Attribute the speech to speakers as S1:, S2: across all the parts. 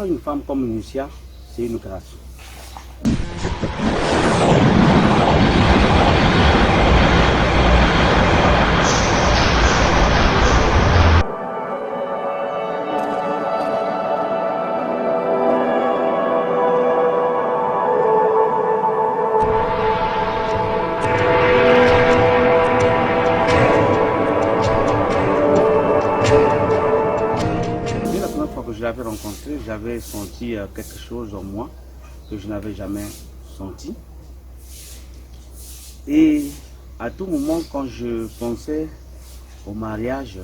S1: Avoir une femme comme Nucia, c'est une grâce. Je l'avais rencontré, j'avais senti quelque chose en moi que je n'avais jamais senti. Et à tout moment, quand je pensais au mariage,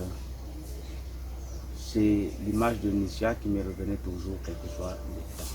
S1: c'est l'image de Nucia qui me revenait toujours, quel que soit le temps.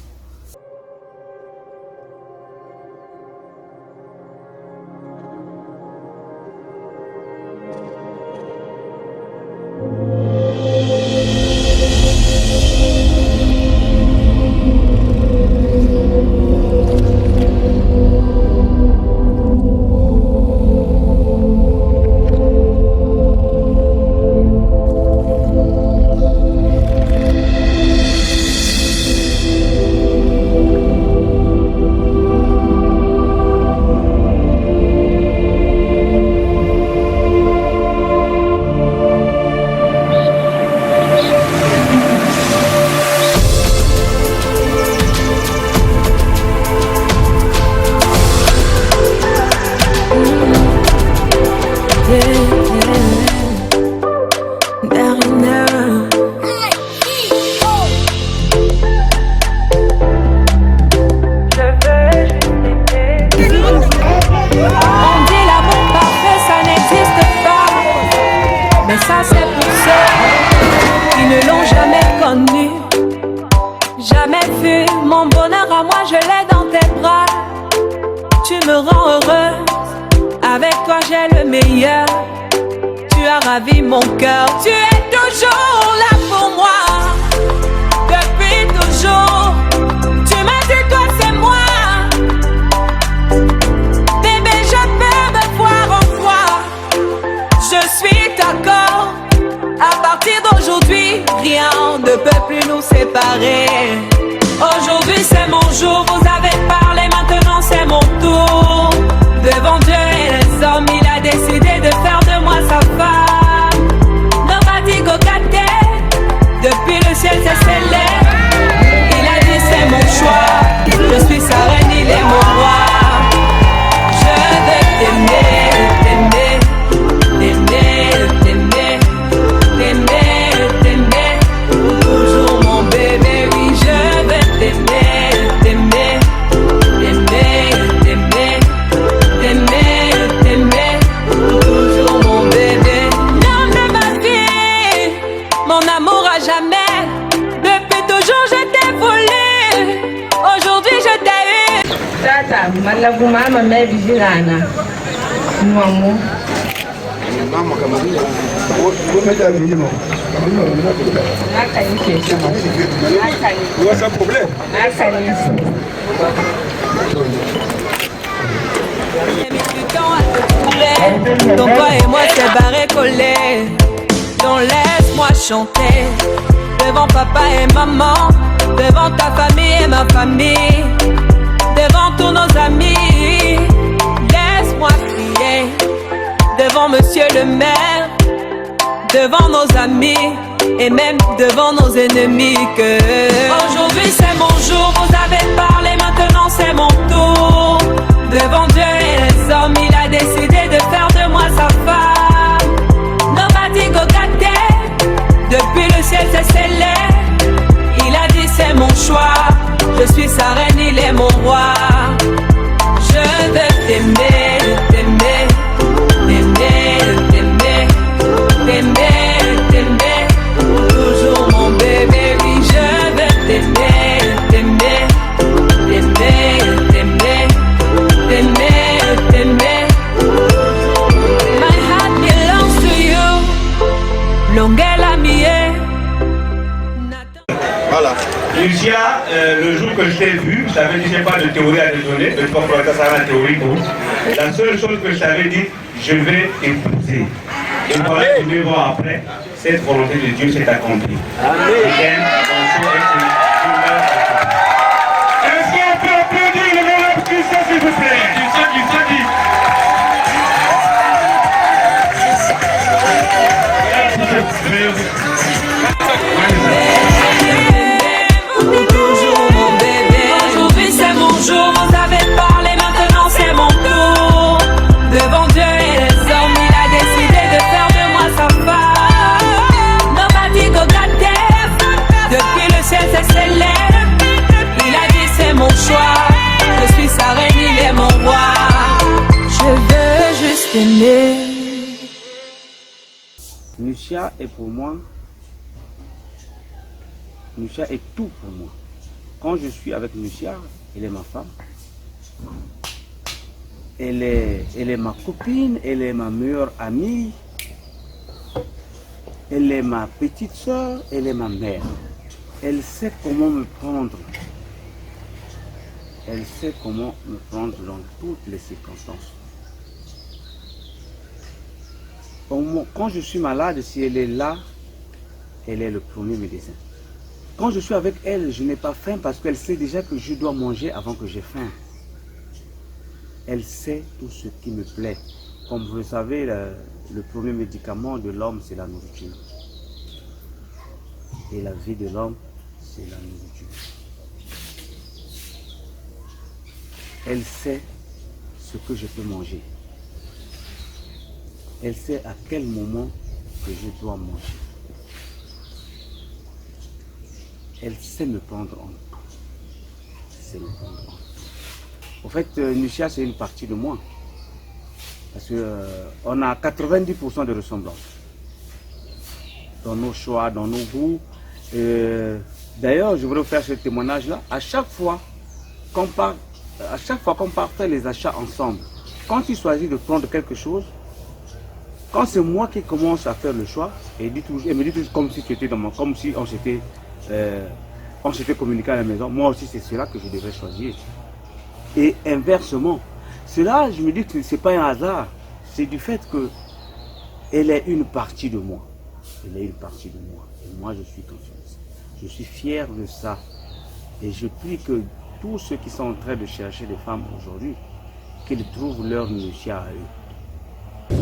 S2: Aujourd'hui c'est mon jour, vous avez parlé, maintenant c'est mon tour. Devant Dieu et les hommes, il a décidé de faire de moi sa femme. Nobody go get there. Depuis le ciel c'est célèbre. Il a dit c'est mon choix. Je suis sa reine, il est mon roi. Je veux t'aimer, t'aimer, t'aimer, t'aimer, t'aimer, t'aimer. Toujours mon bébé, oui je veux t'aimer, t'aimer, t'aimer, t'aimer, t'aimer, t'aimer. Toujours mon bébé. L'homme de ma vie, mon amour à jamais. Depuis toujours je t'ai voulu. Aujourd'hui je t'ai eu.
S3: Tata, malabu mama mebi jirana. Maman.
S4: Maman kama ni. Wameta vino. What's up problème?
S2: Ton corps et moi c'est barré collé. Donc laisse-moi chanter devant papa et maman, devant ta famille et ma famille, devant tous nos amis. Laisse-moi crier devant monsieur le maire, devant nos amis et même devant nos ennemis que aujourd'hui c'est mon jour, vous avez parlé, maintenant c'est mon tour. Devant Dieu et les hommes, il a décidé de faire de moi sa femme. Nobody go get there. Depuis le ciel c'est célèbre. Il a dit c'est mon choix. Je suis sa reine, il est mon roi. Je veux t'aimer, t'aimer, t'aimer, t'aimer, t'aimer, t'aimer. Toujours mon bébé, oui je veux t'aimer, t'aimer, t'aimer, t'aimer, t'aimer, t'aimer. My heart belongs to you. Longela mie.
S5: Voilà. Lucia, le jour que je t'ai vu, je t'avais dit, je n'ai pas de théorie à te donner, mais tu vas pouvoir faire ça la théorie pour. La seule chose que je t'avais dit, je vais épouser. Et voilà que 9 ans après, cette volonté de Dieu s'est accomplie. Amen.
S1: Nusia est pour moi, Nusia est tout pour moi. Quand je suis avec Nusia, elle est ma femme. Elle est ma copine, elle est ma meilleure amie. Elle est ma petite soeur, elle est ma mère. Elle sait comment me prendre. Elle sait comment me prendre dans toutes les circonstances. Quand je suis malade, si elle est là, elle est le premier médecin. Quand je suis avec elle, je n'ai pas faim parce qu'elle sait déjà que je dois manger avant que j'ai faim. Elle sait tout ce qui me plaît. Comme vous le savez, le premier médicament de l'homme, c'est la nourriture. Et la vie de l'homme, c'est la nourriture. Elle sait ce que je peux manger. Elle sait à quel moment que je dois manger. Elle sait me prendre en tout. Elle sait me prendre en tout. En fait, Nusia, c'est une partie de moi. Parce qu'on a 90% de ressemblance. Dans nos choix, dans nos goûts. D'ailleurs, je voudrais faire ce témoignage-là. À chaque fois qu'on part faire les achats ensemble, quand il choisit de prendre quelque chose, quand c'est moi qui commence à faire le choix, elle me dit toujours comme si c'était comme si on s'était communiqué à la maison. Moi aussi, c'est cela que je devrais choisir. Et inversement, cela, je me dis que ce n'est pas un hasard. C'est du fait qu'elle est une partie de moi. Elle est une partie de moi. Et moi, je suis conscient de ça. Je suis fier de ça. Et je prie que tous ceux qui sont en train de chercher des femmes aujourd'hui, qu'ils trouvent leur Nusia à eux.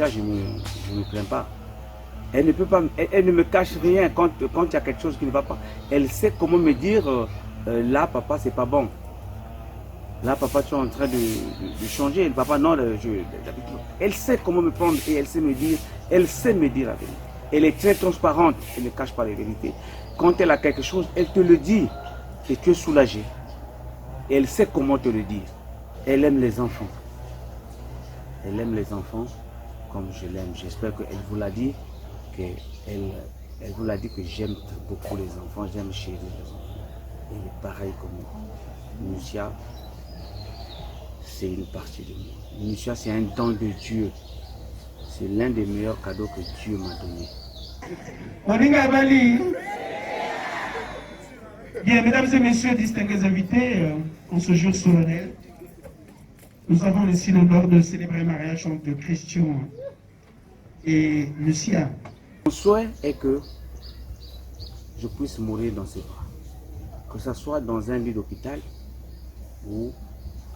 S1: Je ne me plains pas. Elle ne peut pas, elle ne me cache rien quand il y a quelque chose qui ne va pas. Elle sait comment me dire, là papa c'est pas bon. Là papa tu es en train de changer. Le papa non, elle sait comment me prendre et elle sait me dire la vérité. Elle est très transparente, elle ne cache pas les vérités. Quand elle a quelque chose, elle te le dit et tu es soulagé. Et elle sait comment te le dire. Elle aime les enfants. Elle aime les enfants comme je l'aime. J'espère qu'elle vous l'a dit, qu'elle Elle vous l'a dit que j'aime beaucoup les enfants, j'aime chérir les enfants. Elle est pareil comme moi. Nucia, c'est une partie de moi. Nucia, c'est un don de Dieu. C'est l'un des meilleurs cadeaux que Dieu m'a donné.
S6: Bien, mesdames et messieurs, distingués invités, en ce jour solennel, nous avons ici l'honneur de célébrer le mariage de Christian et Lucia.
S1: Mon souhait est que je puisse mourir dans ses bras, que ce soit dans un lit d'hôpital ou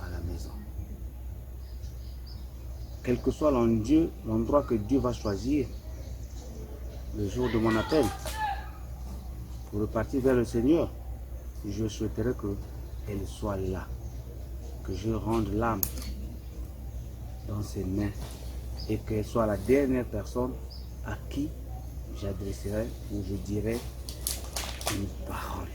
S1: à la maison. Quel que soit l'endroit que Dieu va choisir, le jour de mon appel, pour repartir vers le Seigneur, je souhaiterais qu'elle soit là, que je rende l'âme dans ses mains et qu'elle soit la dernière personne à qui j'adresserai ou je dirai une parole.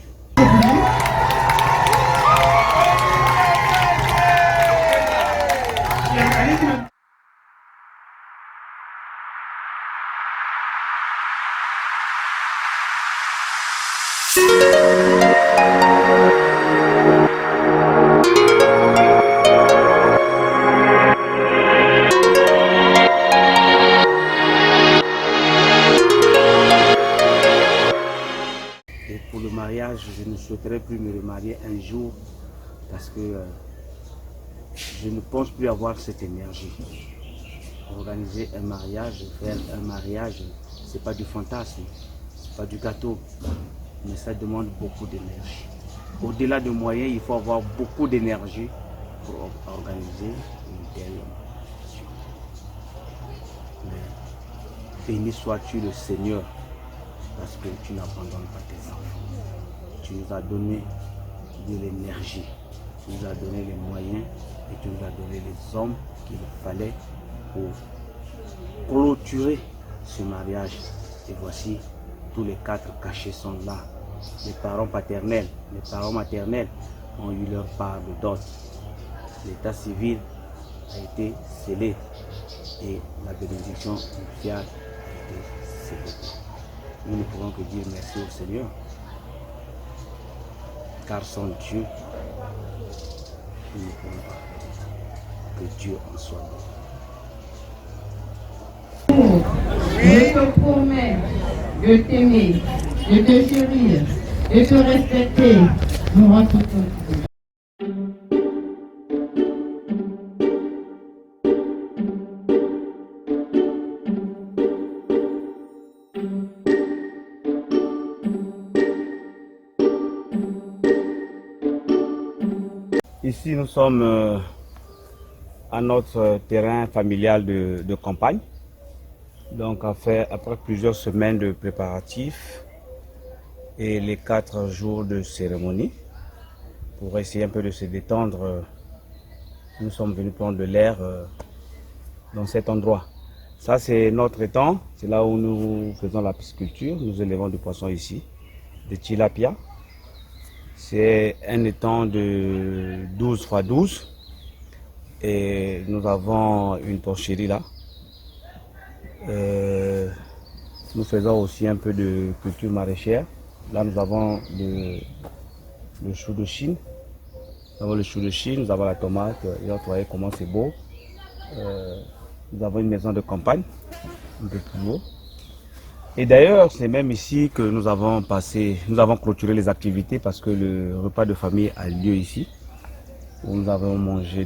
S1: Et pour le mariage, je ne souhaiterais plus me remarier un jour parce que je ne pense plus avoir cette énergie. Organiser un mariage, faire un mariage, ce n'est pas du fantasme, ce n'est pas du gâteau, mais ça demande beaucoup d'énergie. Au-delà de moyens, il faut avoir beaucoup d'énergie pour organiser une telle manifestation. Mais béni sois-tu le Seigneur, parce que tu n'abandonnes pas tes enfants. Tu nous as donné de l'énergie, tu nous as donné les moyens et tu nous as donné les hommes qu'il fallait pour clôturer ce mariage. Et voici, tous les 4 cachets sont là. Les parents paternels, les parents maternels ont eu leur part de dot. L'état civil a été scellé et la bénédiction nuptiale a été scellée. Nous ne pouvons que dire merci au Seigneur, car sans Dieu, nous ne pouvons pas. Que Dieu en soit bon.
S3: Je te promets de t'aimer, de te chérir, de te respecter durant toute notre vie.
S1: Ici, nous sommes à notre terrain familial de campagne. Donc, après plusieurs semaines de préparatifs et les 4 jours de cérémonie, pour essayer un peu de se détendre, nous sommes venus prendre de l'air dans cet endroit. Ça, c'est notre étang. C'est là où nous faisons la pisciculture. Nous élevons du poisson ici, de tilapia. C'est un étang de 12 x 12 et nous avons une porcherie là. Nous faisons aussi un peu de culture maraîchère. Là, nous avons le chou de Chine. Nous avons le chou de Chine, nous avons la tomate. Et vous voyez comment c'est beau. Nous avons une maison de campagne, un peu plus haut. Et d'ailleurs, c'est même ici que nous avons clôturé les activités parce que le repas de famille a lieu ici, où nous avons mangé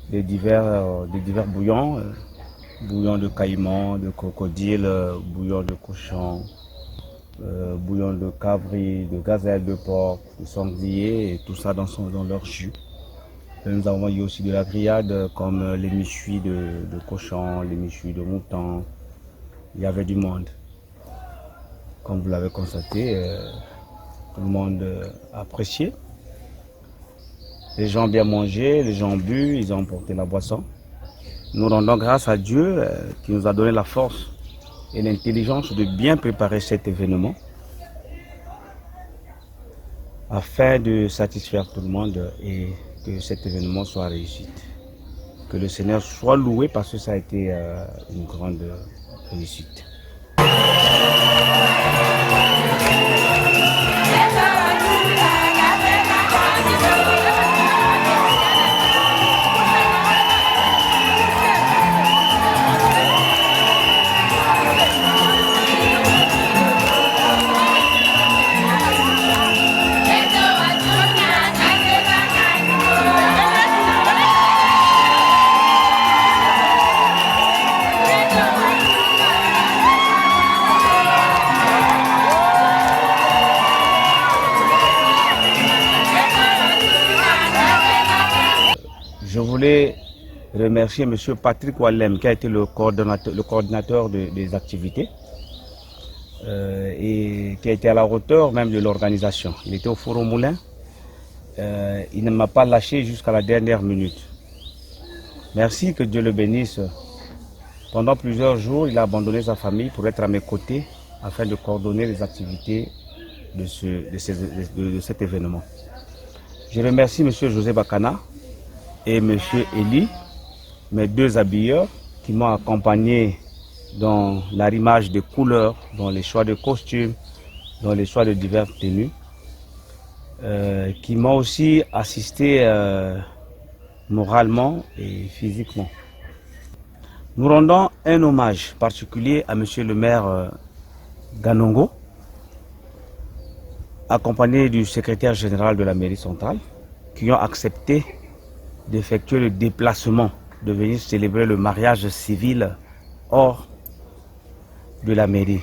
S1: des divers bouillons, bouillon de caïman, de crocodile, bouillon de cochon, bouillon de cabri, de gazelle, de porc, de sanglier, et tout ça dans leur jus. Et nous avons eu aussi de la grillade comme les méchouis de cochon, les méchouis de mouton. Il y avait du monde. Comme vous l'avez constaté, tout le monde a apprécié. Les gens ont bien mangé, les gens ont bu, ils ont emporté la boisson. Nous rendons grâce à Dieu qui nous a donné la force et l'intelligence de bien préparer cet événement afin de satisfaire tout le monde et que cet événement soit réussi. Que le Seigneur soit loué parce que ça a été une grande réussite. Je voulais remercier M. Patrick Wallem qui a été le coordinateur des activités et qui a été à la hauteur même de l'organisation. Il était au Four au Moulin. Il ne m'a pas lâché jusqu'à la dernière minute. Merci, que Dieu le bénisse. Pendant plusieurs jours, il a abandonné sa famille pour être à mes côtés afin de coordonner les activités de cet événement. Je remercie M. José Bakana et M. Eli, mes deux habilleurs, qui m'ont accompagné dans l'arrimage des couleurs, dans les choix de costumes, dans les choix de diverses tenues, qui m'ont aussi assisté moralement et physiquement. Nous rendons un hommage particulier à M. le maire Ganongo, accompagné du secrétaire général de la mairie centrale, qui ont accepté d'effectuer le déplacement, de venir célébrer le mariage civil hors de la mairie.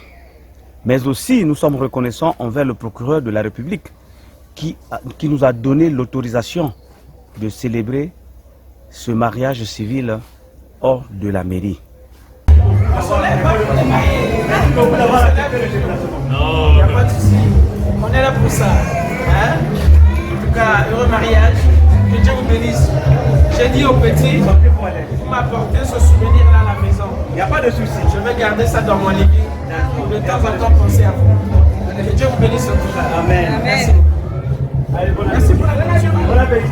S1: Mais aussi, nous sommes reconnaissants envers le procureur de la République qui nous a donné l'autorisation de célébrer ce mariage civil hors de la mairie.
S7: Non, il n'y a pas de souci. On est là pour ça. Hein? En tout cas, heureux mariage. Que Dieu vous bénisse. J'ai dit aux petits, vous m'apportez ce souvenir-là à la maison.
S5: Il n'y a pas de souci.
S7: Je vais garder ça dans mon livre pour de temps en temps penser à vous. Que Dieu vous bénisse en tout cas.
S5: Amen.
S7: Merci beaucoup.
S5: Allez, bon
S7: Merci pour la lecture.
S5: Bon appétit.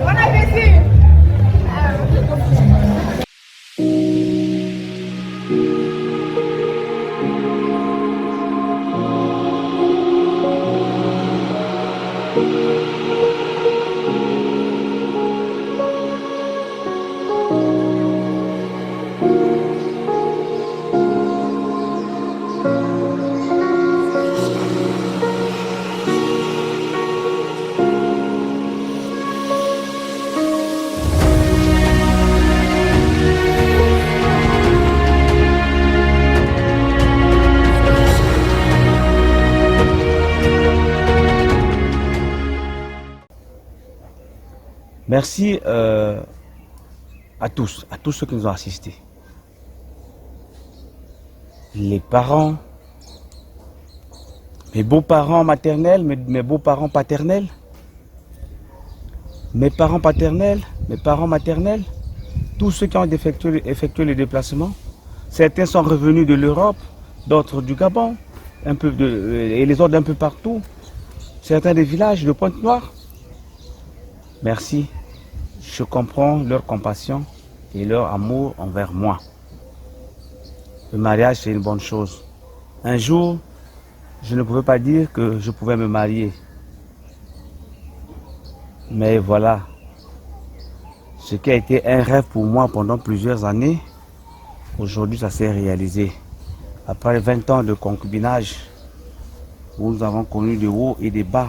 S2: Bon appétit.
S1: Merci à tous ceux qui nous ont assistés. Les parents, mes beaux-parents maternels, mes beaux-parents paternels, mes parents paternels, mes parents maternels, tous ceux qui ont effectué le déplacement. Certains sont revenus de l'Europe, d'autres du Gabon, et les autres d'un peu partout. Certains des villages de Pointe-Noire. Merci. Je comprends leur compassion et leur amour envers moi. Le mariage, c'est une bonne chose. Un jour, je ne pouvais pas dire que je pouvais me marier. Mais voilà, ce qui a été un rêve pour moi pendant plusieurs années, aujourd'hui ça s'est réalisé. Après 20 ans de concubinage, où nous avons connu des hauts et des bas,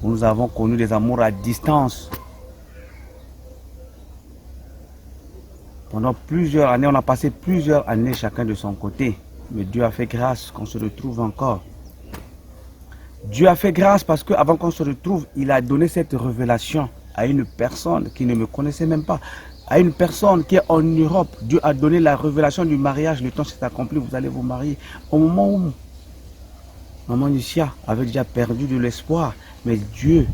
S1: où nous avons connu des amours à distance. Pendant plusieurs années, on a passé plusieurs années chacun de son côté. Mais Dieu a fait grâce qu'on se retrouve encore. Dieu a fait grâce parce qu'avant qu'on se retrouve, il a donné cette révélation à une personne qui ne me connaissait même pas. À une personne qui est en Europe. Dieu a donné la révélation du mariage. Le temps s'est accompli, vous allez vous marier. Au moment où maman Lucia avait déjà perdu de l'espoir. Mais Dieu,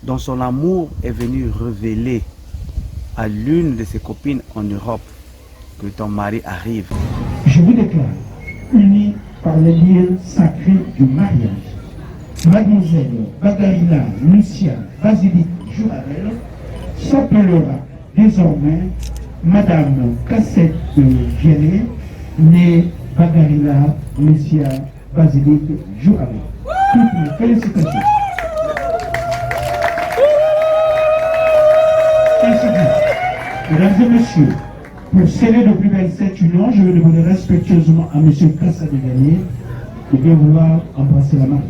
S1: dans son amour, est venu révéler à l'une de ses copines en Europe que ton mari arrive.
S6: Je vous déclare, unis par les liens sacrés du mariage, Mademoiselle Bagarina Lucia Basilique Jourarel s'appellera désormais Madame Cassette Vianney, née Bagarina Lucia Basilique Jourarel. Toutes mes félicitations. Ainsi dit, mesdames et messieurs, pour sceller de plus belle cette union, je vais demander respectueusement à M. Cassette Vianney de bien vouloir embrasser la main.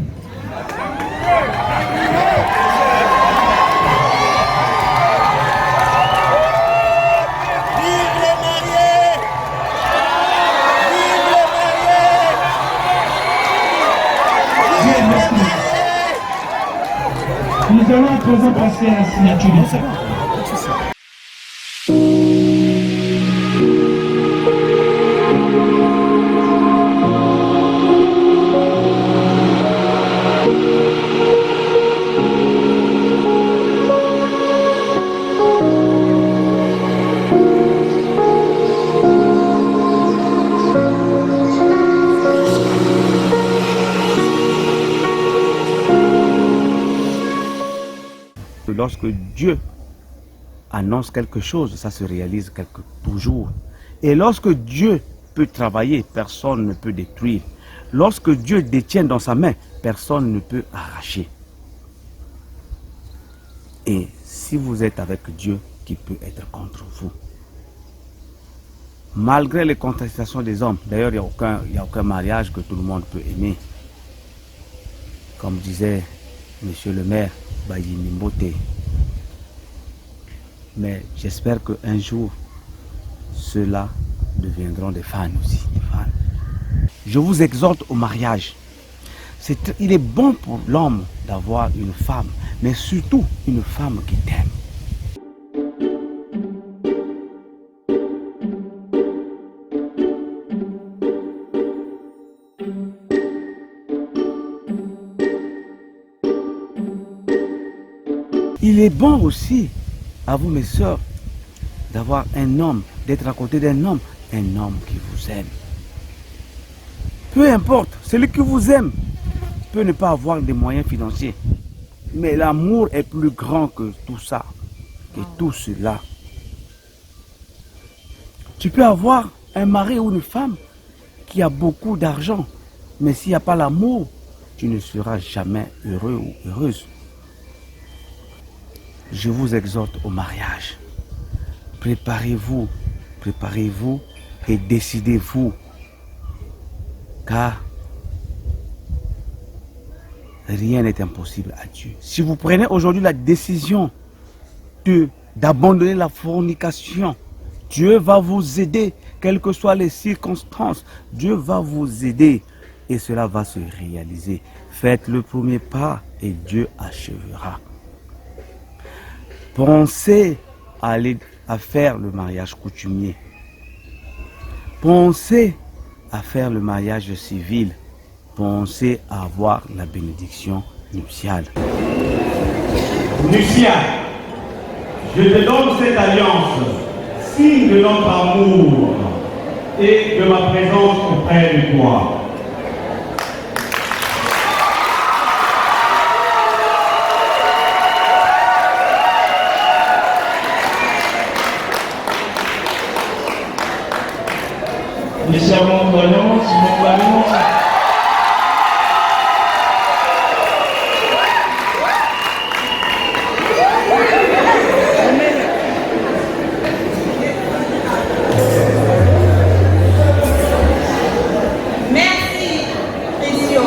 S6: Nous allons à présent passer à la signature du sac.
S1: Lorsque Dieu annonce quelque chose, ça se réalise toujours. Et lorsque Dieu peut travailler, personne ne peut détruire. Lorsque Dieu détient dans sa main, personne ne peut arracher. Et si vous êtes avec Dieu, qui peut être contre vous? Malgré les contestations des hommes, d'ailleurs il n'y a aucun mariage que tout le monde peut aimer. Comme disait Monsieur le maire, Bayini Mbote. Mais j'espère qu'un jour, ceux-là deviendront des fans aussi. Des fans. Je vous exhorte au mariage. Il est bon pour l'homme d'avoir une femme, mais surtout une femme qui t'aime. Il est bon aussi, à vous mes soeurs, d'avoir un homme, d'être à côté d'un homme qui vous aime. Peu importe, celui qui vous aime peut ne pas avoir des moyens financiers. Mais l'amour est plus grand que tout ça, que tout cela. Tu peux avoir un mari ou une femme qui a beaucoup d'argent, mais s'il n'y a pas l'amour, tu ne seras jamais heureux ou heureuse. Je vous exhorte au mariage. Préparez-vous et décidez-vous. Car rien n'est impossible à Dieu. Si vous prenez aujourd'hui la décision d'abandonner la fornication, Dieu va vous aider, quelles que soient les circonstances. Dieu va vous aider et cela va se réaliser. Faites le premier pas et Dieu achèvera. Pensez à faire le mariage coutumier. Pensez à faire le mariage civil. Pensez à avoir la bénédiction nuptiale.
S5: Lucia, je te donne cette alliance, signe de notre amour et de ma présence auprès de toi.
S6: Les serments d'alliance, mon alliance.
S8: Merci, Christian.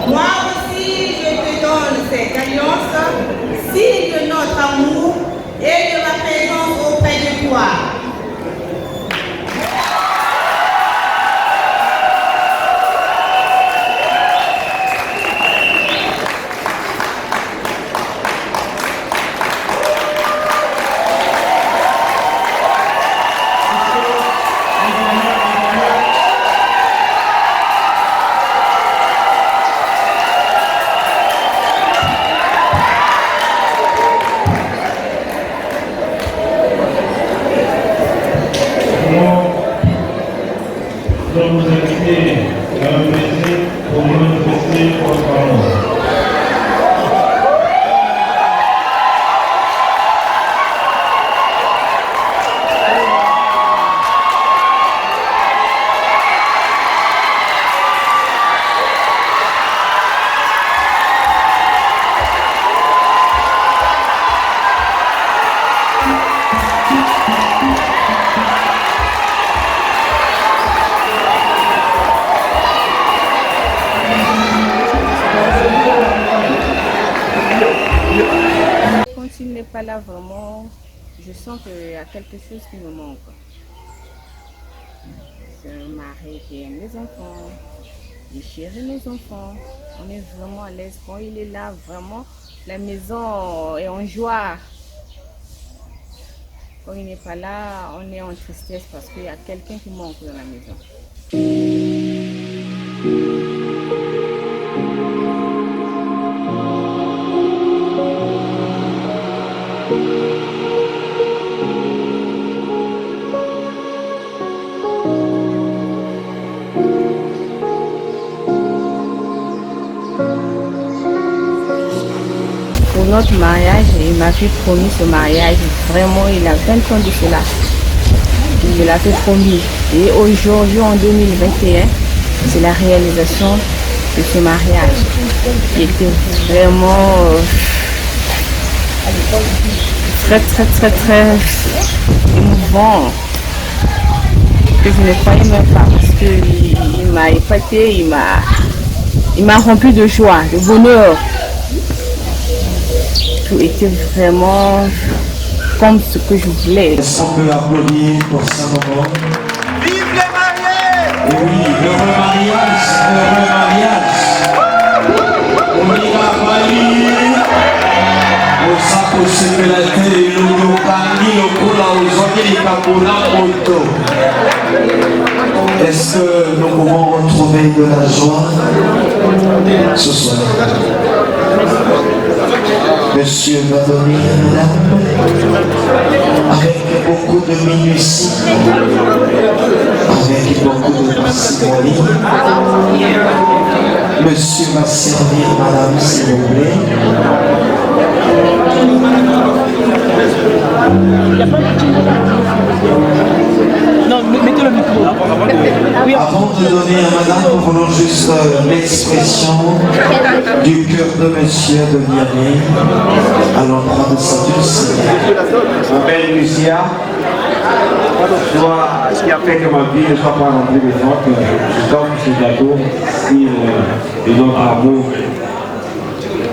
S8: Moi aussi, je te donne cette alliance, signe de notre amour et de ma présence auprès de toi.
S9: pas là, vraiment, je sens qu'il y a quelque chose qui me manque. C'est un mari qui aime les enfants, il chérit les enfants. On est vraiment à l'aise. Quand il est là, vraiment, la maison est en joie. Quand il n'est pas là, on est en tristesse parce qu'il y a quelqu'un qui manque dans la maison. Pour notre mariage, il m'a fait promis ce mariage. Vraiment, il a 20 ans de cela. Il me l'a fait promis. Et aujourd'hui, en 2021, c'est la réalisation de ce mariage. Qui était vraiment très émouvant. Que je ne croyais même pas parce qu'il m'a épaté, il m'a rempli de joie, de bonheur. Tout était vraiment comme ce que je voulais.
S10: Est-ce qu'on peut applaudir pour ce moment? Vive les mariés! Et oui, heureux mariage, heureux mariage. On ira marier. On s'appelle ce que la télé nous parle, au coula, aux oreilles, les capola, auto. Est-ce que nous pouvons retrouver de la joie ce soir? Monsieur va donner une lampe avec beaucoup de minutie, avec beaucoup de parcimonie. Monsieur va servir madame, s'il vous plaît.
S7: Non, mettez le micro.
S10: Avant de donner à madame, nous voulons juste l'expression du cœur de monsieur de Vianney à l'endroit de sa dulce.
S4: Ma belle Lucia, ce qui a fait que ma vie ne soit pas remplie de joie, que je t'offre ce gâteau, de notre amour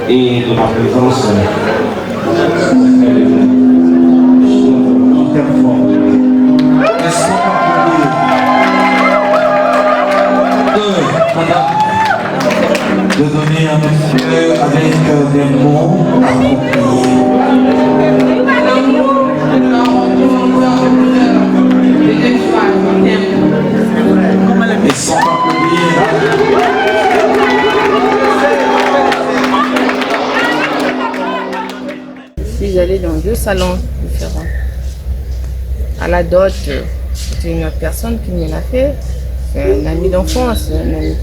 S4: et de ma présence. Je t'aime fort.
S10: Est-ce qu'on peut madame, de donner à monsieur avec des mots appropriés. Et sans applaudir.
S9: Je suis allée dans 2 salons différents. À la dot, c'est une autre personne qui me l'a fait. C'est un ami d'enfance, un ami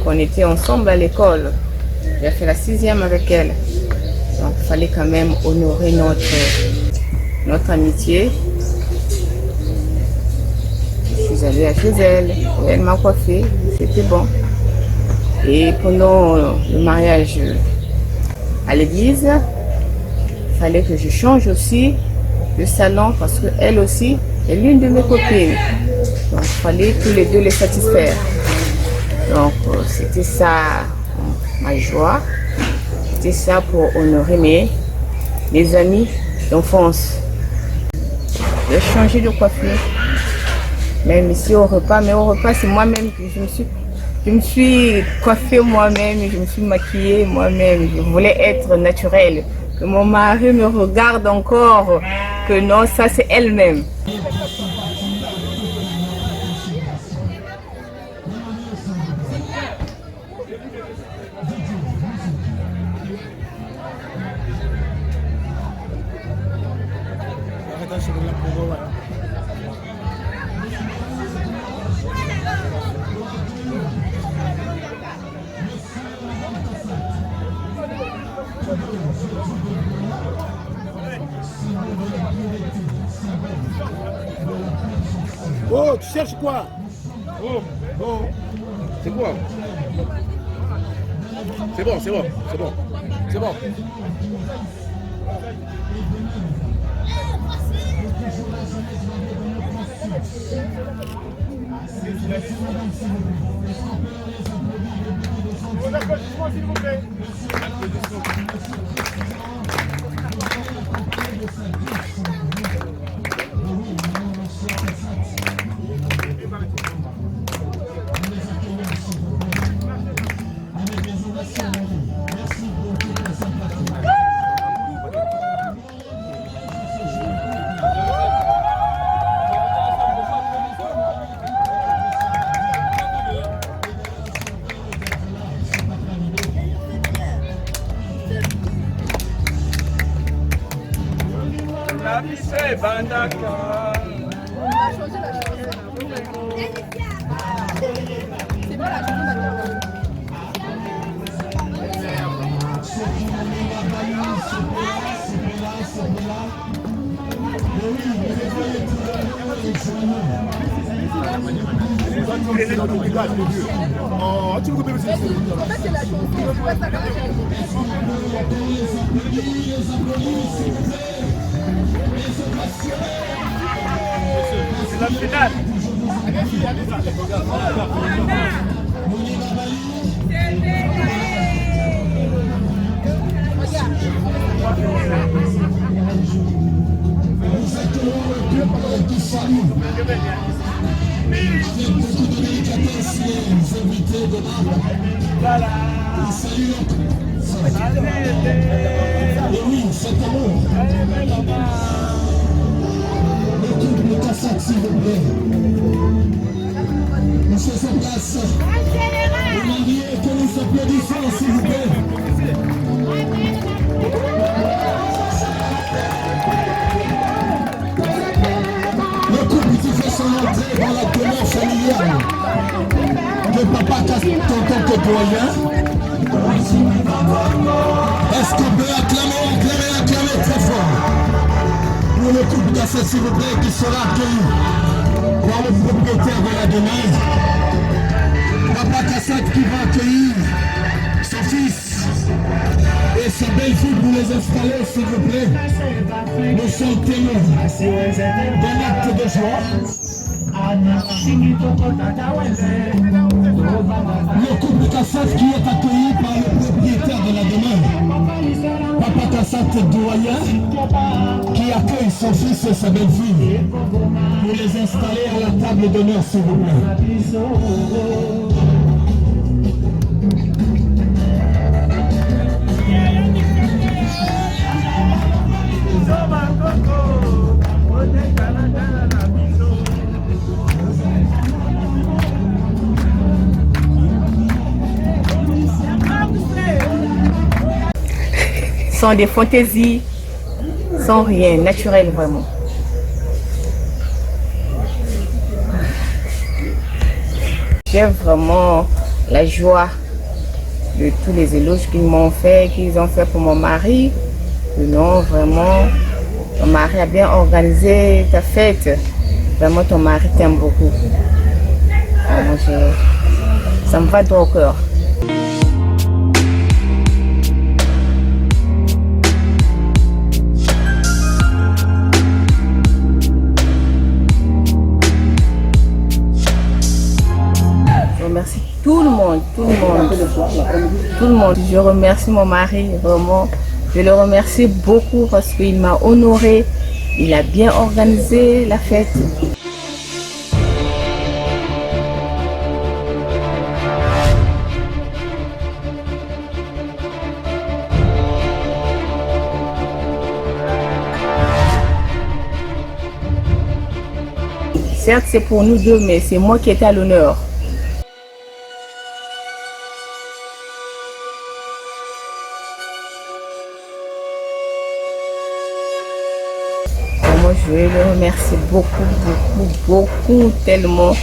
S9: qu'on était ensemble à l'école. J'ai fait la 6e avec elle. Donc il fallait quand même honorer notre amitié. Je suis allée chez elle, elle m'a coiffée, c'était bon. Et pendant le mariage à l'église, il fallait que je change aussi de salon parce qu'elle aussi est l'une de mes copines. Donc il fallait tous les deux les satisfaire. Donc c'était ça ma joie. C'était ça pour honorer mes amis d'enfance. J'ai changé de coiffure. Même ici au repas, mais au repas c'est moi-même que je me suis coiffée moi-même, je me suis maquillée moi-même. Je voulais être naturelle. Que mon mari me regarde encore, que non, ça c'est elle-même.
S11: Oh, tu cherches quoi? Oh, oh. C'est quoi? C'est bon, c'est bon, c'est bon. C'est bon. Vos applaudissements, s'il vous plaît.
S5: C'est la finale. Voilà.
S11: S'il vous plaît. Monsieur sur place. Demandez que nous applaudissons, s'il vous plaît. Le couple qui fait son entrée dans la demeure familiale de Papa Tonton Côtoyen. Est-ce qu'on peut acclamer très fort pour le couple d'affaires, s'il vous plaît, qui sera accueilli par le propriétaire de la demeure, Papa Cassette, qui va accueillir son fils et sa belle-fille pour les installer, s'il vous plaît. Nous sommes témoins d'un acte de joie. Le couple Cassette qui est accueilli par le propriétaire de la demeure, Papa Cassette Douaya, qui accueille son fils et sa belle-fille pour les installer à la table d'honneur, s'il vous plaît.
S9: Sans des fantaisies, sans rien, naturel vraiment. J'ai vraiment la joie de tous les éloges qu'ils m'ont fait, qu'ils ont fait pour mon mari. Non, vraiment, ton mari a bien organisé ta fête. Vraiment, ton mari t'aime beaucoup. Vraiment, ça me va droit au cœur. Je remercie tout le monde. Je remercie mon mari, vraiment. Je le remercie beaucoup parce qu'il m'a honoré. Il a bien organisé la fête. Certes, c'est pour nous deux, mais c'est moi qui étais à l'honneur. Je le remercie beaucoup, tellement.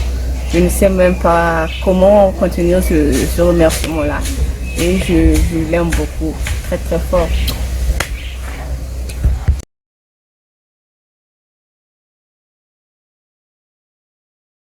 S9: Je ne sais même pas comment continuer ce remerciement-là. Et je l'aime beaucoup, très fort.